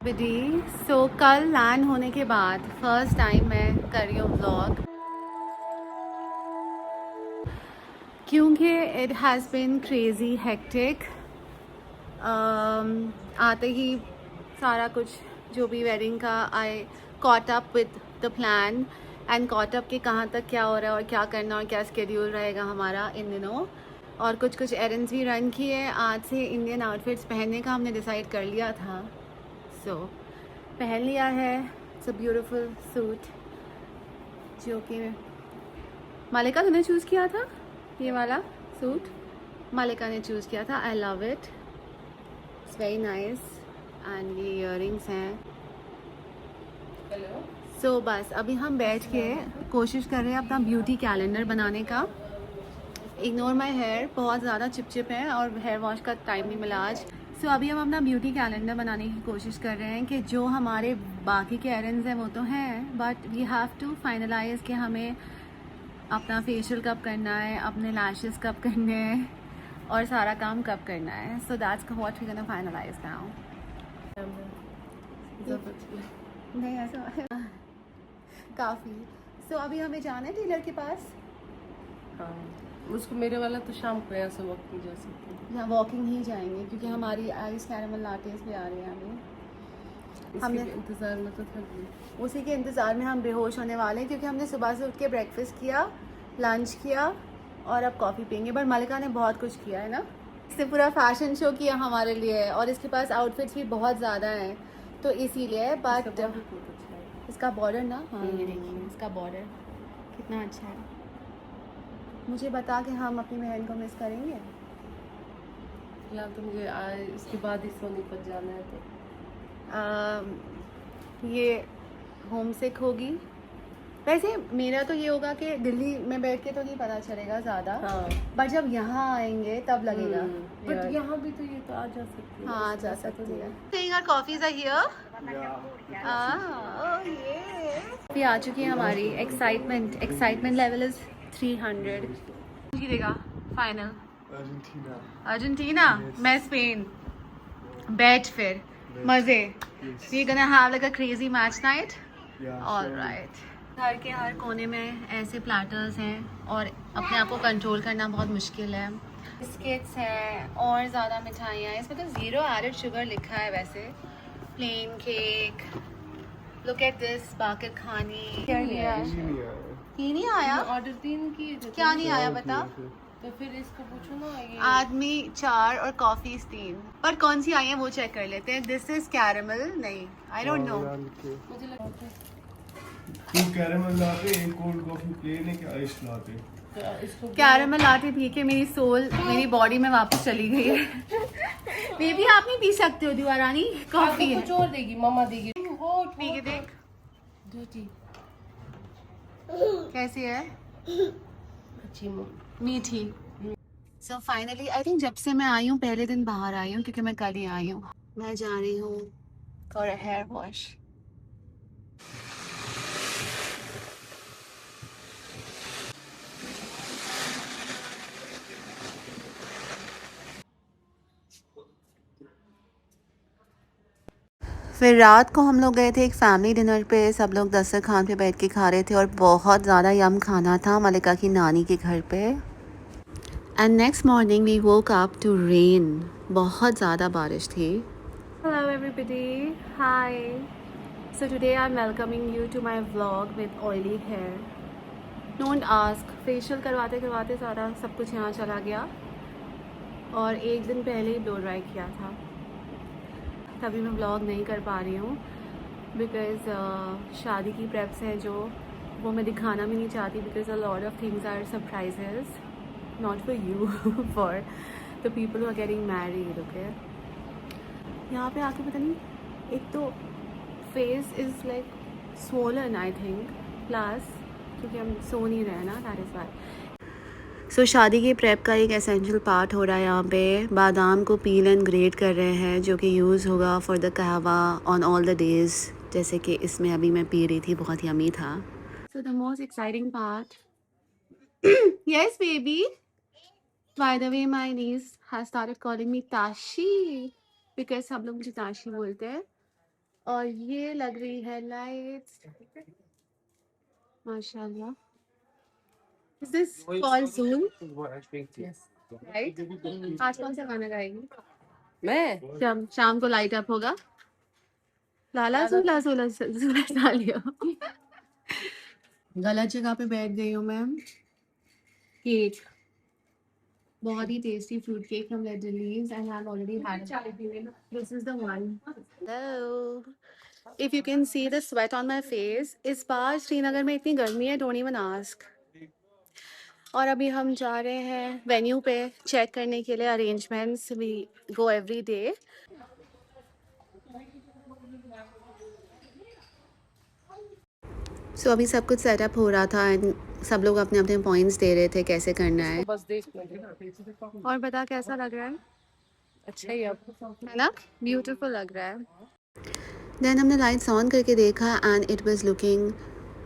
विदी सो कल लैंड होने के बाद फर्स्ट टाइम मैं कर रही हूँ व्लॉग, क्योंकि it has been crazy hectic. आते ही सारा कुछ जो भी वेडिंग का आई caught up with the plan and caught up के कहाँ तक क्या हो रहा है और क्या करना और क्या स्केड्यूल रहेगा हमारा इन दिनों, और कुछ एरेंड्स भी रन किए। आज से इंडियन आउटफिट्स पहनने का हमने डिसाइड कर लिया था, सो पहन लिया है। इट्स अ ब्यूटीफुल सूट जो कि मालिका तूने चूज़ किया था, ये वाला सूट मालिका ने चूज़ किया था। I love it, it's very nice. And ये इयररिंग्स हैं। सो बस अभी हम बैठ के कोशिश कर रहे हैं अपना ब्यूटी कैलेंडर बनाने का। इग्नोर माई हेयर, बहुत ज़्यादा चिपचिप है और हेयर वॉश का टाइम नहीं मिला आज। सो अभी हम अपना ब्यूटी कैलेंडर बनाने की कोशिश कर रहे हैं कि जो हमारे बाकी के एरेंड्स हैं वो तो हैं, but we have to finalise कि हमें अपना फेशियल कब करना है, अपने लैशेस कब करने हैं और सारा काम कब करना है। So that's what we gonna finalise now. नहीं ऐसा काफ़ी। सो अभी हमें जाना है टेलर के पास। हाँ, उसको मेरे वाला तो शाम को यहाँ से वॉक की जा सकती है। यहाँ वॉकिंग ही जाएंगे क्योंकि हमारी आइस कैरेमल लाटेस भी आ रही हैं अभी। हमने इंतज़ार में तो थक गई। उसी के इंतज़ार में हम बेहोश होने वाले हैं क्योंकि हमने सुबह से उठ के ब्रेकफास्ट किया, लंच किया और अब कॉफ़ी पियेंगे। बट मालिका ने बहुत कुछ किया है ना, इसने पूरा फैशन शो किया हमारे लिए और इसके पास आउटफिट्स भी बहुत ज़्यादा हैं, तो इसीलिए। बट इसका बॉर्डर ना, हाँ ये देखिए इसका बॉर्डर कितना अच्छा है। मुझे बता कि हम अपनी बहन को मिस करेंगे। फिलहाल तो मुझे इसके बाद ही सोनीपत जाना है, तो ये होम सिक होगी। वैसे मेरा तो ये होगा कि दिल्ली में बैठ के तो नहीं पता चलेगा ज़्यादा, हाँ। बट जब यहाँ आएंगे तब लगेगा। बट यहाँ भी तो ये तो आ जा सकती है। हाँ जा सकती है। Saying our coffees are here. Oh yeah. भी आ चुकी है हमारी एक्साइटमेंट लेवल इज 300। जीतेगा फाइनल अर्जेंटीना, मैं स्पेन। बैट फिर मजे। We gonna have like a crazy match night. Alright. घर के हर कोने में ऐसे प्लेटर्स हैं और अपने आप को कंट्रोल करना बहुत मुश्किल है। बिस्किट्स हैं और ज़्यादा मिठाइयाँ हैं। इसमें तो ज़ीरो एडेड शुगर लिखा है वैसे। Plain cake, look at this, bakarkhani. ये नहीं आया ऑर्डर 3 की क्या नहीं आया बता? तो फिर इसको पूछो ना। ये आदमी 4 और कॉफीज 3, पर कौन सी आई है वो चेक कर लेते हैं। दिस इज कैरेमल, नहीं आई डोंट नो। मुझे लगता है तू कैरेमल लाते, एक कोल्ड कॉफी प्लेन है कि आइस लाते? तो इसको कैरेमल लाते पी के मेरी सोल मेरी बॉडी में वापस चली गई है। बेबी आप नहीं पी सकते हो दीवारानी, कॉफी है। कुछ और देगी, मम्मा देगी। पी के देख दूधी कैसी है, अच्छी मीठी। सो फाइनली आई थिंक जब से मैं आई हूँ पहले दिन बाहर आई हूँ क्योंकि मैं कल ही आई हूँ। मैं जा रही हूँ फॉर अ हेयर वॉश। फिर रात को हम लोग गए थे एक फैमिली डिनर पे। सब लोग दस्तरखान पे बैठ के खा रहे थे और बहुत ज़्यादा यम खाना था मलिका की नानी के घर पे। And next morning we woke up to rain, बहुत ज़्यादा बारिश थी। Hello everybody, hi. So today I am welcoming you to my vlog with oily hair. Don't ask, facial करवाते करवाते सारा सब कुछ यहाँ चला गया और एक दिन पहले ही ब्लो ड्राई किया था, तभी मैं व्लॉग नहीं कर पा रही हूँ बिकॉज़ शादी की प्रेप्स हैं जो वो मैं दिखाना भी नहीं चाहती because a lot of things are surprises, not for you, for the people who are getting married. Okay, यहाँ पे आके पता नहीं, एक तो face is like swollen I think, plus क्योंकि हम सो नहीं रहे ना, दैट इज़ वाई। सो शादी की प्रेप का एक एसेंशियल पार्ट हो रहा है यहाँ पे। बादाम को पील एंड ग्रेट कर रहे हैं जो कि यूज़ होगा फॉर द कहवा ऑन ऑल द डेज, जैसे कि इसमें अभी मैं पी रही थी, बहुत यमी था। So the most exciting part, yes baby, bye the way my niece has started calling me Tashi because सब लोग मुझे ताशी बोलते हैं और ये लग रही है लाइट्स, माशाल्लाह। Is this called June, right? आज कौन सा गाना गाएगी? मैं जब शाम को लाइट अप होगा, लाला झूला झूला झूला डालियो। गलत जगह पे बैठ गई हूँ मैं। केक, बहुत ही tasty fruit cake from Red Chillies and I have already had, this is the one. Hello, if you can see the sweat on my face, इस बार श्रीनगर में इतनी गर्मी है, डोंट इवन आस्क। और अभी हम जा रहे हैं वेन्यू पे चेक करने के लिए arrangements, we go every day. So अभी सब कुछ सेटअप हो रहा था एंड सब लोग अपने अपने पॉइंट्स दे रहे थे कैसे करना है। बस देख और बता कैसा लग रहा है? अच्छा ही अब है ना, ब्यूटीफुल लग रहा है। देन हमने लाइट्स ऑन करके देखा and it was looking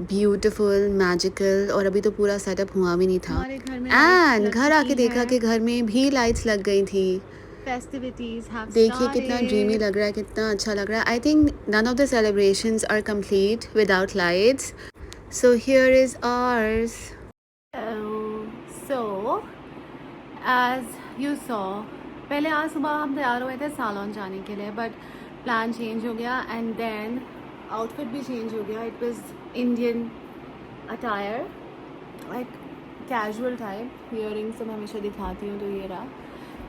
beautiful, magical. और अभी तो पूरा सेटअप हुआ भी नहीं था हमारे घर में एंड घर आके देखा कि घर में भी लाइट्स लग गई थी। फेस्टिविटीज हैव देखिए कितना ड्रीमी स्टार्टेड। लग रहा है, कितना अच्छा लग रहा है। I think none of the celebrations are complete without lights, so here is ours. So as you saw, पहले आज सुबह हम तैयार हुए थे सालोन जाने के लिए, बट प्लान चेंज हो गया एंड देन आउटफिट भी चेंज हो गया। It was Indian attire, like casual type. Earrings तो मैं हमेशा दिखाती हूँ, तो ये रहा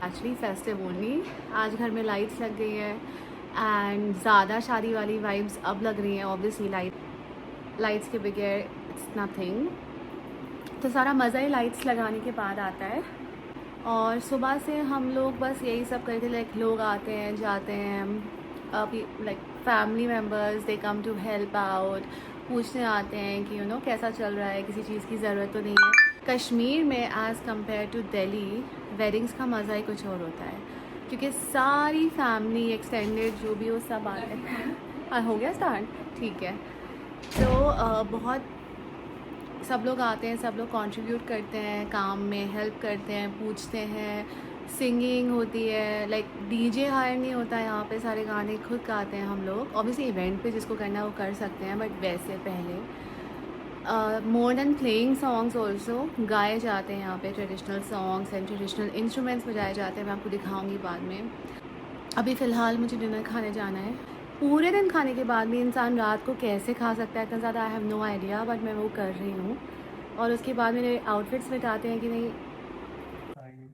एक्चुअली फेस्टिव ओनली। आज घर में लाइट्स लग गई है एंड ज़्यादा शादी वाली वाइब्स अब लग रही हैं। ऑब्वियसली लाइट्स के बगैर इट्स नथिंग, तो सारा मज़ा ही लाइट्स लगाने के बाद आता है। और सुबह से हम लोग बस यही सब करते, लाइक लोग आते हैं जाते हैं, अभी like family members they come to help out, पूछने आते हैं कि कैसा चल रहा है, किसी चीज़ की ज़रूरत तो नहीं है। कश्मीर में as compare to Delhi, weddings का मज़ा ही कुछ और होता है, क्योंकि सारी फैमिली एक्सटेंडेड जो भी हो सब आते हैं। हो गया स्टार्ट, ठीक है। तो बहुत सब लोग आते हैं, सब लोग कंट्रीब्यूट करते हैं काम में, हेल्प करते हैं, पूछते हैं, सिंगिंग होती है। लाइक डीजे हायर नहीं होता है यहाँ पे, सारे गाने खुद गाते हैं हम लोग। ऑब्वियसली इवेंट पे जिसको करना है वो कर सकते हैं, बट वैसे पहले more than playing songs also गाए जाते हैं यहाँ पे, traditional songs and traditional instruments बजाए जाते हैं। मैं आपको दिखाऊंगी बाद में। अभी फ़िलहाल मुझे डिनर खाने जाना है। पूरे दिन खाने के बाद भी इंसान रात को कैसे खा सकता है इतना ज़्यादा, I have no idea, but मैं वो कर रही हूँ। और उसके बाद मेरे आउटफिट्स मिटाते हैं कि नहीं।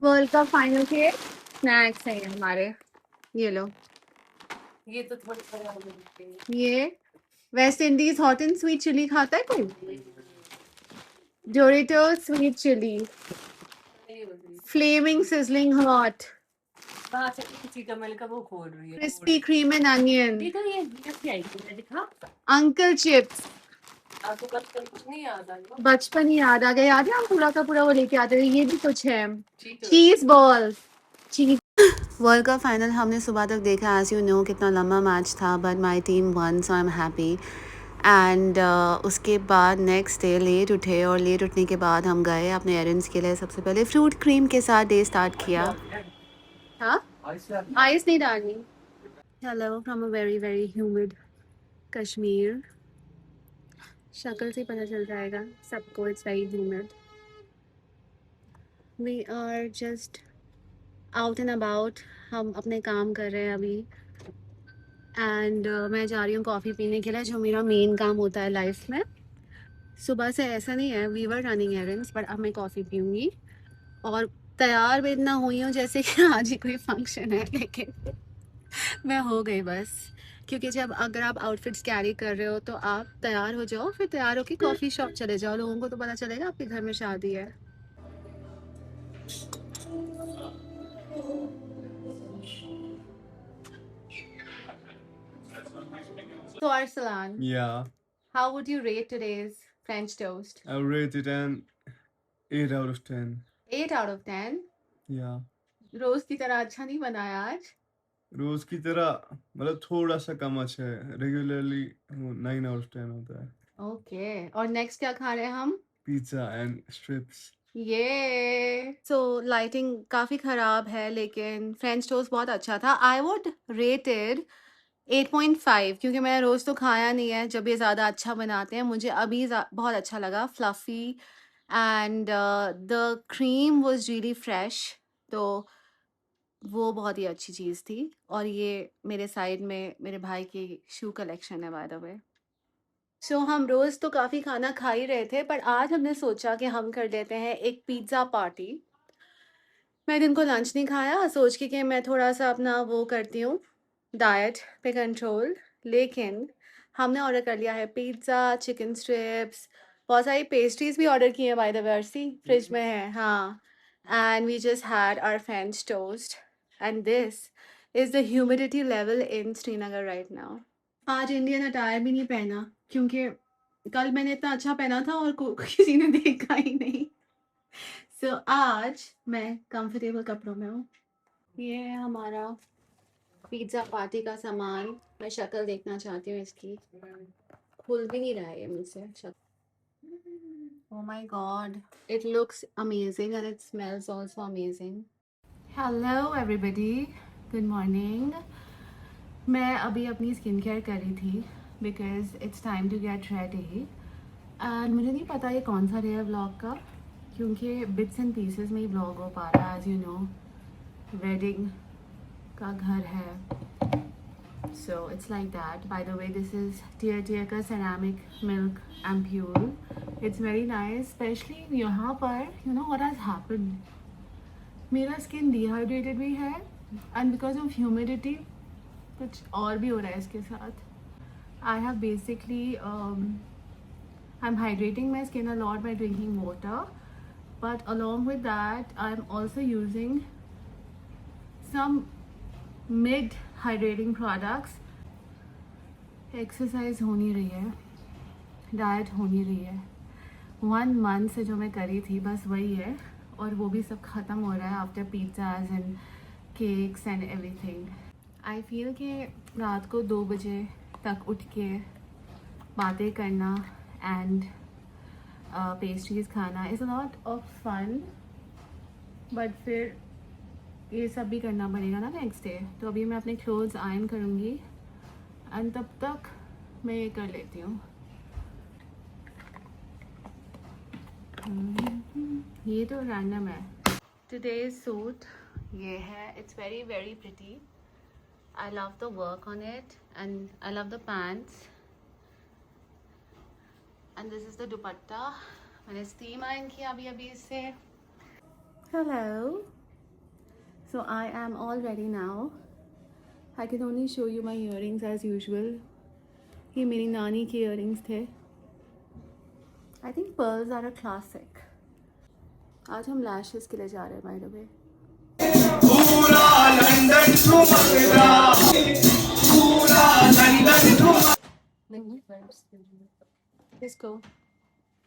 वर्ल्ड कप फाइनल के स्नैक्स हैं हमारे, ये लो। ये तो थोड़ी खराब हो गई। ये West Indies hot and sweet chilli खाता है कोई? डोरिटो स्वीट चिली, नहीं हो रही। फ्लेमिंग सिजलिंग हॉट, कहाँ से किसी कमल का वो खोल रही है। क्रिस्पी क्रीम एंड अनियन, ये तो ये कैसे आई थी, दिखा। Uncle chips. आपको बचपन कुछ नहीं याद आया? बचपन ही याद आ गया। याद है हम पूरा का पूरा वो लेके आते थे। ये भी कुछ है, Cheetos। चीज बॉल, चीज। वर्ल्ड कप फाइनल हमने सुबह तक देखा, एज यू नो कितना लंबा मैच था, but my team one, so I am happy. And उसके बाद नेक्स्ट डे लेट उठे, और लेट उठने के बाद हम गए अपने एरेंड्स के लिए। सबसे पहले फ्रूट क्रीम के साथ डे स्टार्ट किया। हाँ, आइस नहीं डालनी। Hello from a very very humid Kashmir. शक्ल से पता चल जाएगा सबको, it's very humid. We are just out and about, हम अपने काम कर रहे हैं अभी। एंड मैं जा रही हूँ कॉफ़ी पीने के लिए, जो मेरा मेन काम होता है लाइफ में। सुबह से ऐसा नहीं है, we were running errands, but अब मैं कॉफ़ी पीऊँगी। और तैयार भी इतना हुई हूँ जैसे कि आज ही कोई फंक्शन है, लेकिन मैं हो गई बस। क्योंकि जब अगर आप आउटफिट्स कैरी कर रहे हो तो आप तैयार हो जाओ, फिर तैयार होके कॉफ़ी शॉप चले जाओ, लोगों को तो पता चलेगा आपके घर में शादी है। So Arsalan, Yeah, how would you rate today's French toast? I rate it an 8 out of 10. 8 out of 10? Yeah. रोज की तरह अच्छा नहीं बनाया आज? रोज की तरह मतलब थोड़ा सा कम अच्छा है, रेगुलरली 9 आउट ऑफ 10 होता है। ओके, और नेक्स्ट क्या खा रहे हैं हम? Pizza and strips. ये सो लाइटिंग काफ़ी ख़राब है, लेकिन फ्रेंच टोस्ट बहुत अच्छा था। आई वुड रेटेड 8.5 क्योंकि मैंने रोज़ तो खाया नहीं है। जब ये ज़्यादा अच्छा बनाते हैं मुझे अभी बहुत अच्छा लगा, fluffy and the cream was really fresh, तो वो बहुत ही अच्छी चीज़ थी। और ये मेरे साइड में मेरे भाई की शू कलेक्शन है बाय द वे। सो हम रोज़ तो काफ़ी खाना खा ही रहे थे, पर आज हमने सोचा कि हम कर लेते हैं एक पिज़्ज़ा पार्टी। मैं दिन को लंच नहीं खाया, सोच के कि मैं थोड़ा-सा अपना वो करती हूँ, डाइट पे कंट्रोल। लेकिन हमने ऑर्डर कर लिया है पिज़्ज़ा, चिकन स्ट्रिप्स, बहुत सारी पेस्ट्रीज़ भी ऑर्डर की हैं बाय द वे अर्सी, फ्रिज में है। हाँ, and we just had our French toast and this is the humidity level in Srinagar right now. आज इंडियन अटायर भी नहीं पहना क्योंकि कल मैंने इतना अच्छा पहना था और किसी ने देखा ही नहीं। सो आज मैं कंफर्टेबल कपड़ों में हूँ। ये है हमारा पिज़्ज़ा पार्टी का सामान। मैं शक्ल देखना चाहती हूँ इसकी। खुल भी नहीं रहा है ये मुझसे शक्ल। Oh my god, it looks amazing and it smells also amazing. Hello everybody, good morning. मैं अभी अपनी स्किन केयर कर रही थी because it's time to get ready and मुझे नहीं पता ये कौन सा डे है व्लॉग का, क्योंकि बिट्स एंड पीसेस में ही व्लॉग हो पा रहा है। एज यू नो, वेडिंग का घर है, so it's like that. By the way, this is Tia का ceramic milk ampule. It's very nice, especially यहाँ पर you know what has happened, मेरा स्किन डिहाइड्रेटेड भी है एंड बिकॉज ऑफ ह्यूमिडिटी कुछ और भी हो रहा है इसके साथ। I have basically I'm hydrating my skin a lot by drinking water, but along with that I'm also using some mid hydrating products. Exercise हो नहीं रही है, डाइट हो नहीं रही है। 1 मंथ से जो मैं करी थी बस वही है, और वो भी सब ख़त्म हो रहा है after pizzas and cakes and everything. I feel कि रात को 2 बजे तक उठ के बातें करना एंड पेस्ट्रीज खाना is a lot of fun, but फिर ये सब भी करना पड़ेगा ना नेक्स्ट डे। तो अभी मैं अपने क्लोथ्स आयरन करूँगी एंड तब तक मैं ये कर लेती हूँ। ये तो रैंडम है। टुडेज सूट ये है, it's very very pretty. I love the work on it and I love the pants and this is the dupatta. मैंने स्टीम आयरन किया अभी अभी इससे। Hello, so I am all ready now. I can only show you my earrings as usual. ये मेरी नानी के earrings थे। I think pearls are a classic. आज हम लैशेस के लिए जा रहे हैं बाय द वे। इसको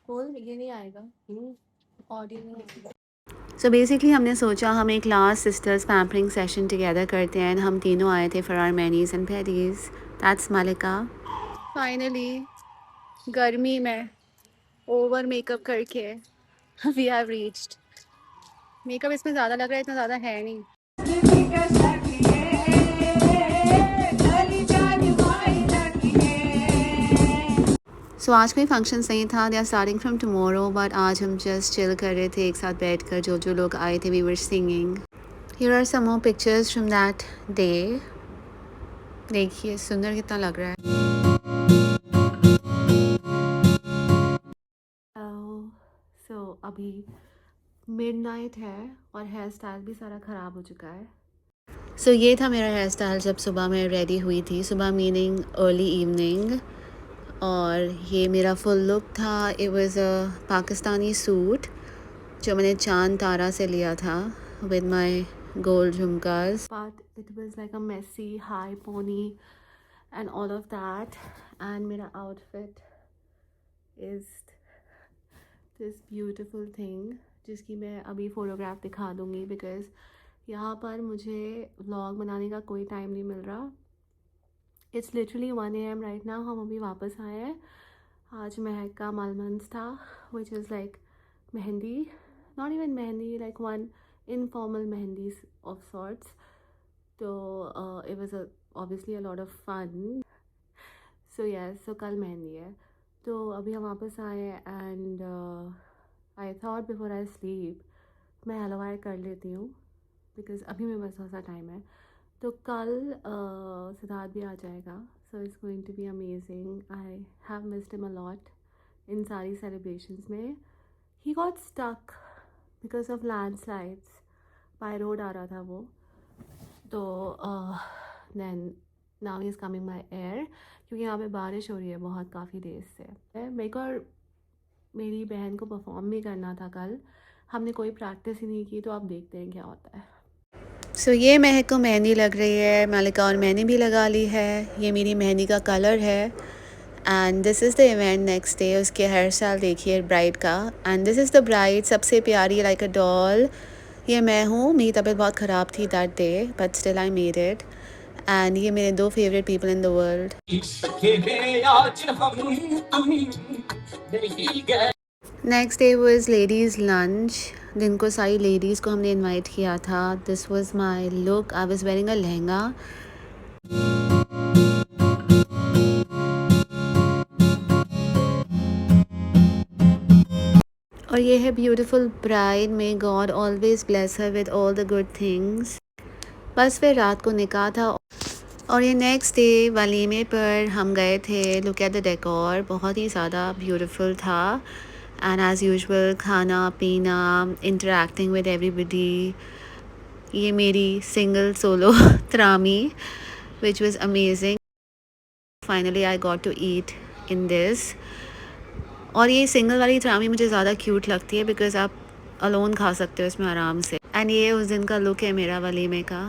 बोल, ये नहीं आएगा ऑडियो। सो बेसिकली हमने सोचा हम एक last sisters pampering session together करते हैं। हम तीनों आए थे फॉर आवर मैनीज एंड पेडीज। दैट्स मालिका। फाइनली गर्मी में ओवर मेकअप करके वी हैव रीच्ड। मेकअप इसमें ज़्यादा लग रहा है, इतना ज़्यादा है नहीं। सो आज कोई फंक्शन नहीं था, they are starting from tomorrow, but आज हम जस्ट चिल कर रहे थे एक साथ बैठकर। जो जो लोग आए थे we were singing. Here are some more pictures from that day. देखिए सुंदर कितना लग रहा है। सो अभी मिडनाइट है और हेयर स्टाइल भी सारा ख़राब हो चुका है। सो ये था मेरा हेयर स्टाइल जब सुबह मैं रेडी हुई थी। सुबह मीनिंग अर्ली इवनिंग। और ये मेरा फुल लुक था। It was a Pakistani suit जो मैंने चांद तारा से लिया था विद माय गोल्ड झुमकास, but it was like a messy high pony and all of that. And मेरा outfit is this beautiful thing जिसकी मैं अभी फ़ोटोग्राफ दिखा दूँगी बिकॉज़ यहाँ पर मुझे व्लॉग बनाने का कोई टाइम नहीं मिल रहा। It's literally 1 AM right now. हम अभी वापस आए हैं। आज महक का मालमंस था which is like mehndi, not even mehndi, like one informal mehndi of sorts. तो it was a obviously a lot of fun. So yes, so कल मेहंदी है, तो अभी हम वापस आए and I thought before I sleep मैं हलवाई कर लेती हूँ because अभी मेरे पास थोड़ा सा टाइम है, तो कल सिद्धार्थ भी आ जाएगा, so it's going to be amazing. I have missed him a lot इन सारी celebrations में. He got stuck because of landslides. by road आ रहा था वो, तो then now he is coming by air क्योंकि यहाँ पे बारिश हो रही है बहुत काफ़ी देर से. मेरे को और मेरी बहन को परफॉर्म भी करना था कल, हमने कोई प्रैक्टिस ही नहीं की, तो आप देखते हैं क्या होता है. सो ये महक को मेहंदी लग रही है, मालिका और मैंने भी लगा ली है. ये मेरी मेहंदी का कलर है and this is the event next day. उसके हेयर स्टाइल देखिए ब्राइड का, and this is the bride, सबसे प्यारी लाइक अ डॉल. ये मैं हूँ, मेरी तबीयत बहुत ख़राब थी that day but still I made it. And ये मेरे 2 favourite people in the world. Next day was ladies lunch, जिनको सारी लेडीज़ को हमने इनवाइट किया था. This was my look, I was wearing a lehenga. और ये है beautiful bride, may God always bless her with all the good things. बस फिर रात को निकाह था और ये नेक्स्ट डे वलीमे पर हम गए थे. लुक एट द डेकोर, बहुत ही ज़्यादा ब्यूटीफुल था. एंड एज़ यूजुअल खाना पीना, इंटरेक्टिंग विद एवरीबडी. ये मेरी सिंगल सोलो त्रामी which was amazing. Finally I got to eat in this. और ये सिंगल वाली त्रामी मुझे ज़्यादा क्यूट लगती है बिकॉज़ आप अलोन खा सकते हो इसमें आराम से. एंड ये उस दिन का लुक है मेरा वलीमे का.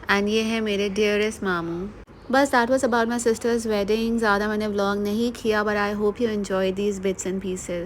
एंड ये है मेरे डियरेस्ट मामू. बस that was about my sisters wedding. ज़्यादा मैंने व्लॉग नहीं किया but I hope you enjoy these bits and pieces.